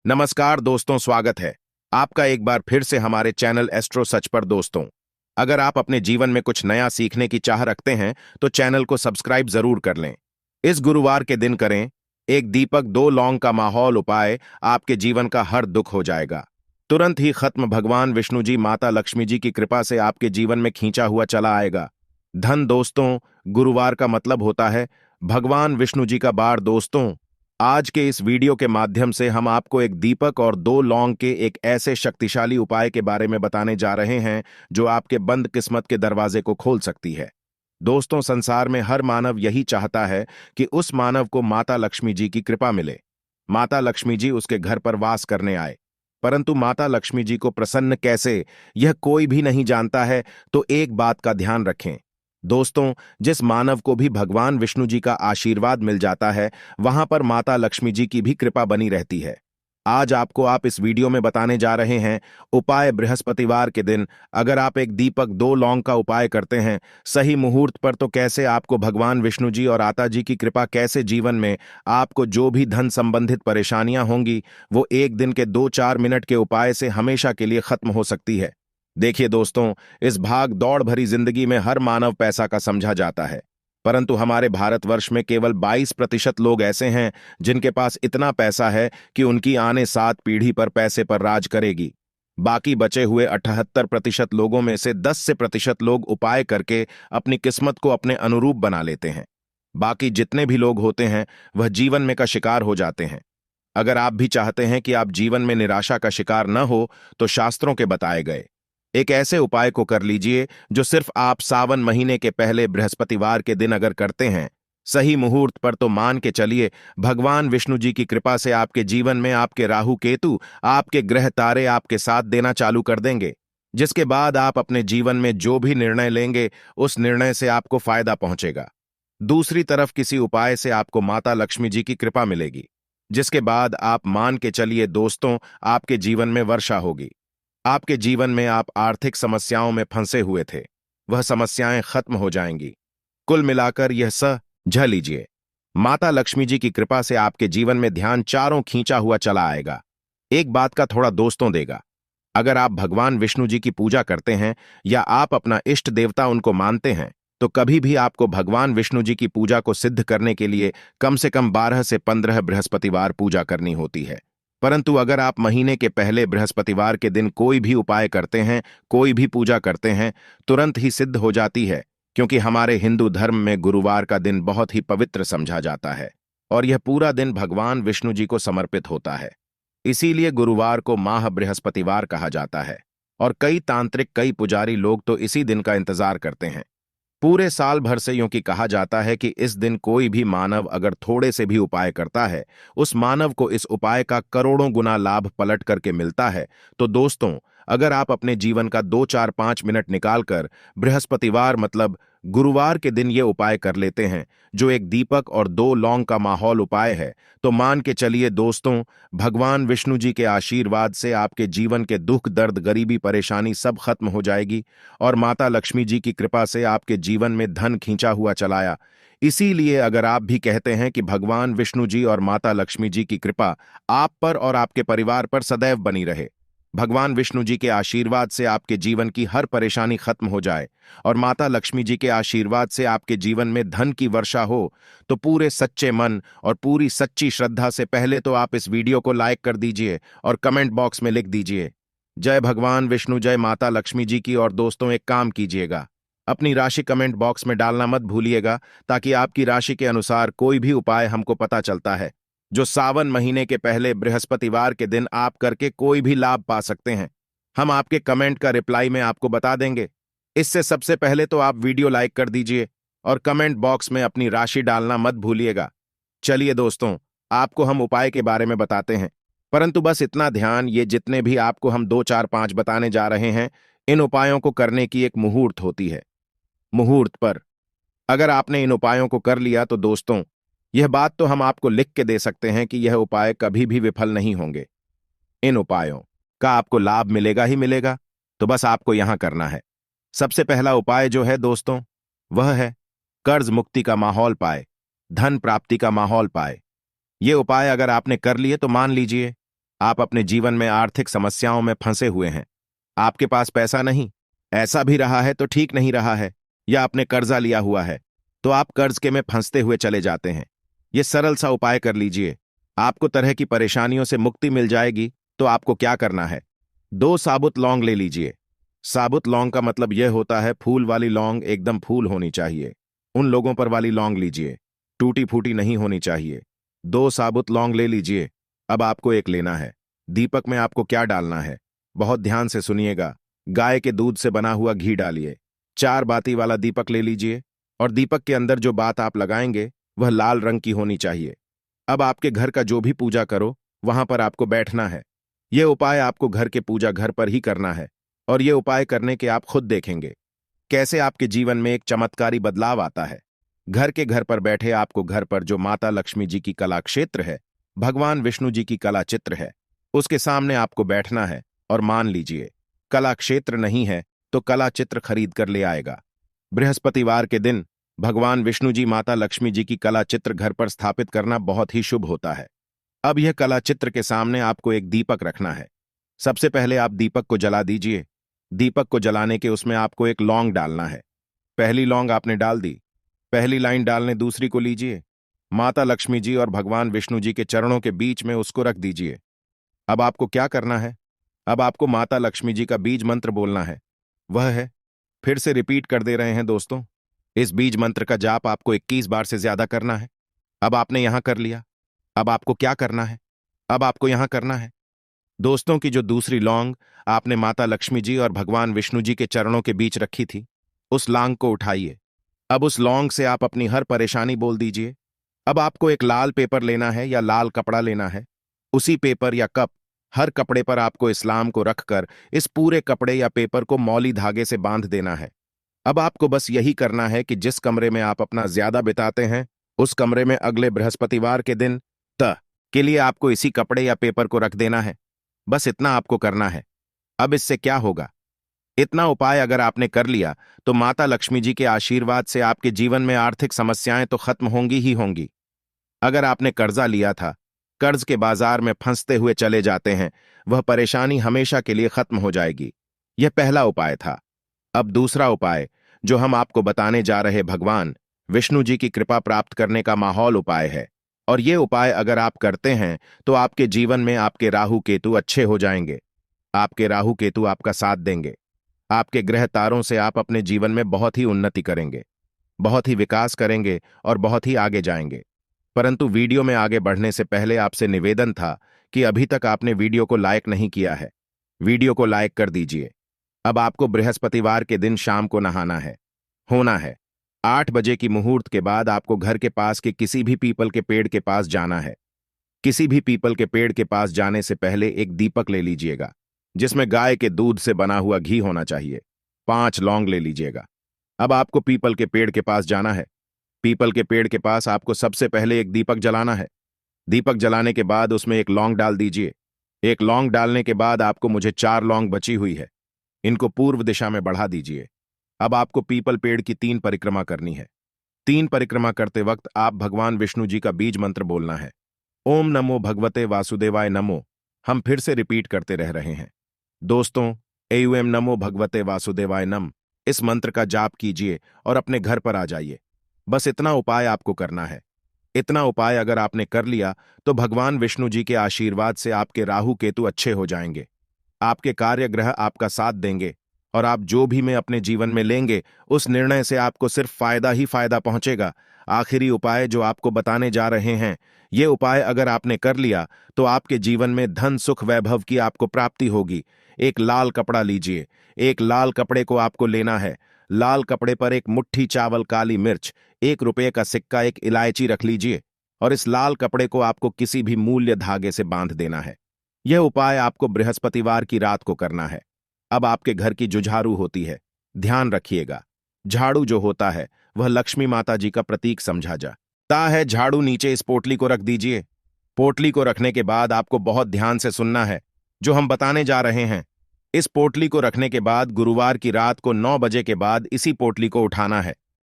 नमस्कार दोस्तों, स्वागत है आपका एक बार फिर से हमारे चैनल एस्ट्रो सच पर। दोस्तों, अगर आप अपने जीवन में कुछ नया सीखने की चाह रखते हैं तो चैनल को सब्सक्राइब जरूर कर लें। इस गुरुवार के दिन करें एक दीपक दो लौंग का माहौल उपाय, आपके जीवन का हर दुख हो जाएगा तुरंत ही खत्म। भगवान विष्णु जी, माता लक्ष्मी जी की कृपा से आपके जीवन में खींचा हुआ चला आएगा धन। दोस्तों, गुरुवार का मतलब होता है भगवान विष्णु जी का बार। दोस्तों, आज के इस वीडियो के माध्यम से हम आपको एक दीपक और दो लौंग के एक ऐसे शक्तिशाली उपाय के बारे में बताने जा रहे हैं जो आपके बंद किस्मत के दरवाजे को खोल सकती है। दोस्तों, संसार में हर मानव यही चाहता है कि उस मानव को माता लक्ष्मी जी की कृपा मिले, माता लक्ष्मी जी उसके घर पर वास करने आए। परंतु माता लक्ष्मी जी को प्रसन्न कैसे, यह कोई भी नहीं जानता है। तो एक बात का ध्यान रखें दोस्तों, जिस मानव को भी भगवान विष्णु जी का आशीर्वाद मिल जाता है, वहां पर माता लक्ष्मी जी की भी कृपा बनी रहती है। आज आप इस वीडियो में बताने जा रहे हैं उपाय। बृहस्पतिवार के दिन अगर आप एक दीपक दो लौंग का उपाय करते हैं सही मुहूर्त पर, तो कैसे आपको भगवान विष्णु जी और आता जी की कृपा, कैसे जीवन में आपको जो भी धन संबंधित परेशानियां होंगी वो एक दिन के 2-4 मिनट के उपाय से हमेशा के लिए खत्म हो सकती है। देखिए दोस्तों, इस भाग दौड़ भरी जिंदगी में हर मानव पैसा का समझा जाता है, परंतु हमारे भारतवर्ष में केवल 22% लोग ऐसे हैं जिनके पास इतना पैसा है कि उनकी आने 7 पीढ़ी पर पैसे पर राज करेगी। बाकी बचे हुए 78% लोगों में से 10% लोग उपाय करके अपनी किस्मत को अपने अनुरूप बना लेते हैं। बाकी जितने भी लोग होते हैं वह जीवन में का शिकार हो जाते हैं। अगर आप भी चाहते हैं कि आप जीवन में निराशा का शिकार न हो, तो शास्त्रों के बताए गए एक ऐसे उपाय को कर लीजिए जो सिर्फ आप सावन महीने के पहले बृहस्पतिवार के दिन अगर करते हैं सही मुहूर्त पर, तो मान के चलिए भगवान विष्णु जी की कृपा से आपके जीवन में आपके राहु केतु, आपके ग्रह तारे आपके साथ देना चालू कर देंगे, जिसके बाद आप अपने जीवन में जो भी निर्णय लेंगे उस निर्णय से आपको फायदा पहुंचेगा। दूसरी तरफ किसी उपाय से आपको माता लक्ष्मी जी की कृपा मिलेगी, जिसके बाद आप मान के चलिए दोस्तों आपके जीवन में वर्षा होगी। आपके जीवन में आप आर्थिक समस्याओं में फंसे हुए थे, वह समस्याएं खत्म हो जाएंगी। कुल मिलाकर यह झ लीजिए, माता लक्ष्मी जी की कृपा से आपके जीवन में ध्यान चारों खींचा हुआ चला आएगा। एक बात का थोड़ा दोस्तों देगा, अगर आप भगवान विष्णु जी की पूजा करते हैं या आप अपना इष्ट देवता उनको मानते हैं, तो कभी भी आपको भगवान विष्णु जी की पूजा को सिद्ध करने के लिए कम से कम 12 से 15 बृहस्पतिवार पूजा करनी होती है। परंतु अगर आप महीने के पहले बृहस्पतिवार के दिन कोई भी उपाय करते हैं, कोई भी पूजा करते हैं, तुरंत ही सिद्ध हो जाती है, क्योंकि हमारे हिंदू धर्म में गुरुवार का दिन बहुत ही पवित्र समझा जाता है और यह पूरा दिन भगवान विष्णु जी को समर्पित होता है। इसीलिए गुरुवार को माह बृहस्पतिवार कहा जाता है और कई तांत्रिक, कई पुजारी लोग तो इसी दिन का इंतजार करते हैं पूरे साल भर से। यूं कि कहा जाता है कि इस दिन कोई भी मानव अगर थोड़े से भी उपाय करता है, उस मानव को इस उपाय का करोड़ों गुना लाभ पलट करके मिलता है। तो दोस्तों, अगर आप अपने जीवन का 2-4-5 मिनट निकालकर बृहस्पतिवार मतलब गुरुवार के दिन ये उपाय कर लेते हैं, जो एक दीपक और दो लौंग का माहौल उपाय है, तो मान के चलिए दोस्तों भगवान विष्णु जी के आशीर्वाद से आपके जीवन के दुख, दर्द, गरीबी, परेशानी सब खत्म हो जाएगी और माता लक्ष्मी जी की कृपा से आपके जीवन में धन खींचा हुआ चलाया। इसीलिए अगर आप भी कहते हैं कि भगवान विष्णु जी और माता लक्ष्मी जी की कृपा आप पर और आपके परिवार पर सदैव बनी रहे, भगवान विष्णु जी के आशीर्वाद से आपके जीवन की हर परेशानी खत्म हो जाए और माता लक्ष्मी जी के आशीर्वाद से आपके जीवन में धन की वर्षा हो, तो पूरे सच्चे मन और पूरी सच्ची श्रद्धा से पहले तो आप इस वीडियो को लाइक कर दीजिए और कमेंट बॉक्स में लिख दीजिए जय भगवान विष्णु, जय माता लक्ष्मी जी की। और दोस्तों, एक काम कीजिएगा, अपनी राशि कमेंट बॉक्स में डालना मत भूलिएगा, ताकि आपकी राशि के अनुसार कोई भी उपाय हमको पता चलता है जो सावन महीने के पहले बृहस्पतिवार के दिन आप करके कोई भी लाभ पा सकते हैं। हम आपके कमेंट का रिप्लाई में आपको बता देंगे। इससे सबसे पहले तो आप वीडियो लाइक कर दीजिए और कमेंट बॉक्स में अपनी राशि डालना मत भूलिएगा। चलिए दोस्तों, आपको हम उपाय के बारे में बताते हैं, परंतु बस इतना ध्यान, ये जितने भी आपको हम 2-4-5 बताने जा रहे हैं, इन उपायों को करने की एक मुहूर्त होती है। मुहूर्त पर अगर आपने इन उपायों को कर लिया तो दोस्तों, यह बात तो हम आपको लिख के दे सकते हैं कि यह उपाय कभी भी विफल नहीं होंगे। इन उपायों का आपको लाभ मिलेगा ही मिलेगा। तो बस आपको यहां करना है, सबसे पहला उपाय जो है दोस्तों, वह है कर्ज मुक्ति का माहौल पाए, धन प्राप्ति का माहौल पाए। ये उपाय अगर आपने कर लिए तो मान लीजिए आप अपने जीवन में आर्थिक समस्याओं में फंसे हुए हैं। आपके पास पैसा नहीं, ऐसा भी रहा है तो ठीक नहीं रहा है, या आपने कर्जा लिया हुआ है तो आप कर्ज के में फंसते हुए चले जाते हैं। ये सरल सा उपाय कर लीजिए, आपको तरह की परेशानियों से मुक्ति मिल जाएगी। तो आपको क्या करना है, 2 साबुत लौंग ले लीजिए। साबुत लौंग का मतलब यह होता है फूल वाली लौंग, एकदम फूल होनी चाहिए। उन लोगों पर वाली लौंग लीजिए, टूटी फूटी नहीं होनी चाहिए। 2 साबुत लौंग ले लीजिए। अब आपको एक लेना है। दीपक में आपको क्या डालना है, बहुत ध्यान से सुनिएगा। गाय के दूध से बना हुआ घी डालिए। 4 बाती वाला दीपक ले लीजिए, और दीपक के अंदर जो बात आप लगाएंगे वह लाल रंग की होनी चाहिए। अब आपके घर का जो भी पूजा करो वहां पर आपको बैठना है। यह उपाय आपको घर के पूजा घर पर ही करना है, और यह उपाय करने के आप खुद देखेंगे कैसे आपके जीवन में एक चमत्कारी बदलाव आता है। घर पर बैठे आपको घर पर जो माता लक्ष्मी जी की कला क्षेत्र है, भगवान विष्णु जी की कला चित्र है, उसके सामने आपको बैठना है और मान लीजिए कला क्षेत्र नहीं है तो कला चित्र खरीद कर ले आएगा। बृहस्पतिवार के दिन भगवान विष्णु जी माता लक्ष्मी जी की कला चित्र घर पर स्थापित करना बहुत ही शुभ होता है। अब यह कला चित्र के सामने आपको एक दीपक रखना है। सबसे पहले आप दीपक को जला दीजिए। दीपक को जलाने के उसमें आपको एक लौंग डालना है। पहली लौंग आपने डाल दी, पहली लाइन डालने दूसरी को लीजिए। माता लक्ष्मी जी और भगवान विष्णु जी के चरणों के बीच में उसको रख दीजिए। अब आपको क्या करना है, अब आपको माता लक्ष्मी जी का बीज मंत्र बोलना है। वह है, फिर से रिपीट कर दे रहे हैं दोस्तों, इस बीज मंत्र का जाप आपको 21 बार से ज्यादा करना है। अब आपने यहां कर लिया, अब आपको क्या करना है, अब आपको यहां करना है दोस्तों की जो दूसरी लौंग आपने माता लक्ष्मी जी और भगवान विष्णु जी के चरणों के बीच रखी थी, उस लौंग को उठाइए। अब उस लौंग से आप अपनी हर परेशानी बोल दीजिए। अब आपको एक लाल पेपर लेना है या लाल कपड़ा लेना है। उसी पेपर या कप, हर कपड़े पर आपको इस्लाम को रखकर इस पूरे कपड़े या पेपर को मौली धागे से बांध देना है। अब आपको बस यही करना है कि जिस कमरे में आप अपना ज्यादा बिताते हैं, उस कमरे में अगले बृहस्पतिवार के दिन के लिए आपको इसी कपड़े या पेपर को रख देना है। बस इतना आपको करना है। अब इससे क्या होगा, इतना उपाय अगर आपने कर लिया तो माता लक्ष्मी जी के आशीर्वाद से आपके जीवन में आर्थिक समस्याएं तो खत्म होंगी ही होंगी। अगर आपने कर्जा लिया था, कर्ज के बाजार में फंसते हुए चले जाते हैं, वह परेशानी हमेशा के लिए खत्म हो जाएगी। यह पहला उपाय था। अब दूसरा उपाय जो हम आपको बताने जा रहे, भगवान विष्णु जी की कृपा प्राप्त करने का माहौल उपाय है। और ये उपाय अगर आप करते हैं तो आपके जीवन में आपके राहु केतु अच्छे हो जाएंगे। आपके राहु केतु आपका साथ देंगे। आपके ग्रह तारों से आप अपने जीवन में बहुत ही उन्नति करेंगे, बहुत ही विकास करेंगे और बहुत ही आगे जाएंगे। परंतु वीडियो में आगे बढ़ने से पहले आपसे निवेदन था कि अभी तक आपने वीडियो को लाइक नहीं किया है, वीडियो को लाइक कर दीजिए। अब आपको बृहस्पतिवार के दिन शाम को नहाना है, होना है 8 बजे की मुहूर्त के बाद आपको घर के पास के किसी भी पीपल के पेड़ के पास जाना है। किसी भी पीपल के पेड़ के पास जाने से पहले एक दीपक ले लीजिएगा जिसमें गाय के दूध से बना हुआ घी होना चाहिए। 5 लौंग ले लीजिएगा। अब आपको पीपल के पेड़ के पास जाना है। पीपल के पेड़ के पास आपको सबसे पहले एक दीपक जलाना है। दीपक जलाने के बाद उसमें एक लौंग डाल दीजिए। एक लौंग डालने के बाद आपको मुझे 4 लौंग बची हुई है, इनको पूर्व दिशा में बढ़ा दीजिए। अब आपको पीपल पेड़ की 3 परिक्रमा करनी है। 3 परिक्रमा करते वक्त आप भगवान विष्णु जी का बीज मंत्र बोलना है। ओम नमो भगवते वासुदेवाय नमो। हम फिर से रिपीट करते रह रहे हैं दोस्तों, एम नमो भगवते वासुदेवाय नम। इस मंत्र का जाप कीजिए और अपने घर पर आ जाइए। बस इतना उपाय आपको करना है। इतना उपाय अगर आपने कर लिया तो भगवान विष्णु जी के आशीर्वाद से आपके राहु केतु अच्छे हो जाएंगे। आपके कार्य ग्रह आपका साथ देंगे और आप जो भी में अपने जीवन में लेंगे उस निर्णय से आपको सिर्फ फायदा ही फायदा पहुंचेगा। आखिरी उपाय जो आपको बताने जा रहे हैं, ये उपाय अगर आपने कर लिया तो आपके जीवन में धन सुख वैभव की आपको प्राप्ति होगी। एक लाल कपड़ा लीजिए। एक लाल कपड़े को आपको लेना है। लाल कपड़े पर एक मुट्ठी चावल, काली मिर्च, 1 रुपये का सिक्का, एक इलायची रख लीजिए और इस लाल कपड़े को आपको किसी भी मूल्य धागे से बांध देना है। यह उपाय आपको बृहस्पतिवार की रात को करना है। अब आपके घर की जो झाड़ू होती है, ध्यान रखिएगा, झाड़ू जो होता है वह लक्ष्मी माता जी का प्रतीक समझा जाता है। झाड़ू नीचे इस पोटली को रख दीजिए। पोटली को रखने के बाद आपको बहुत ध्यान से सुनना है जो हम बताने जा रहे हैं। इस पोटली को रखने के बाद गुरुवार की रात को 9 बजे के बाद इसी पोटली को उठाना है।